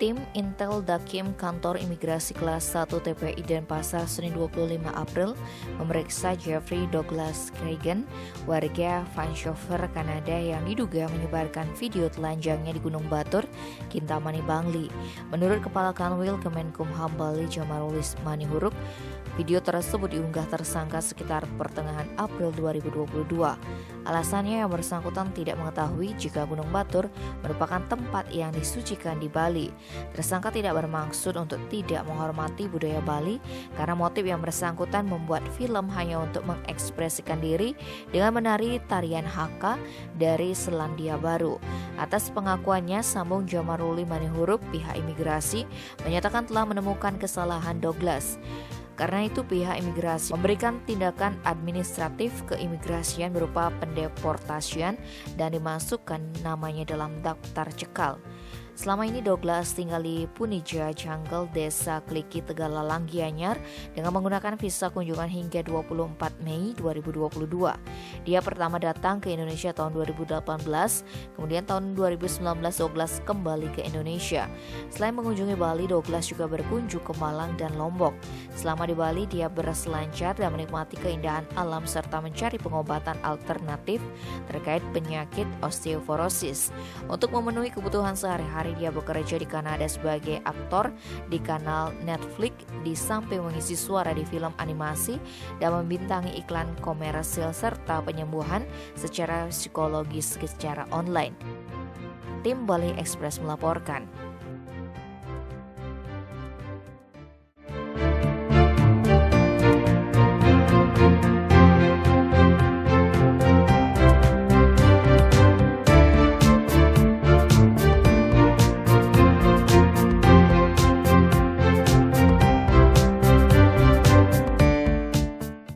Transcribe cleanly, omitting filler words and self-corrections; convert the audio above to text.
Tim Intel Dakim Kantor Imigrasi Kelas 1 TPI Denpasar Senin 25 April memeriksa Jeffrey Douglas Cregan, warga Vancouver, Kanada yang diduga menyebarkan video telanjangnya di Gunung Batur, Kintamani, Bangli. Menurut Kepala Kanwil Kemenkumham Bali Jamarulis Manihuruk, video tersebut diunggah tersangka sekitar pertengahan April 2022. Alasannya yang bersangkutan tidak mengetahui jika Gunung Batur merupakan tempat yang disucikan di Bali. Tersangka tidak bermaksud untuk tidak menghormati budaya Bali karena motif yang bersangkutan membuat film hanya untuk mengekspresikan diri dengan menari tarian Haka dari Selandia Baru. Atas pengakuannya, sambung Jamaruli Manihuruk, pihak imigrasi menyatakan telah menemukan kesalahan Douglas. Karena itu pihak imigrasi memberikan tindakan administratif keimigrasian berupa pendeportasian dan dimasukkan namanya dalam daftar cekal. Selama ini Douglas tinggal di Punija Jungle, Desa Kliki, Tegalalang, Gianyar dengan menggunakan visa kunjungan hingga 24 Mei 2022. Dia pertama datang ke Indonesia tahun 2018, kemudian tahun 2019 Douglas kembali ke Indonesia. Selain mengunjungi Bali, Douglas juga berkunjung ke Malang dan Lombok. Selama di Bali, dia berselancar dan menikmati keindahan alam serta mencari pengobatan alternatif terkait penyakit osteoporosis. Untuk memenuhi kebutuhan sehari-hari, dia bekerja di Kanada sebagai aktor di kanal Netflix, di samping mengisi suara di film animasi dan membintangi iklan komersil serta penyembuhan secara psikologis secara online. Tim Bali Express melaporkan.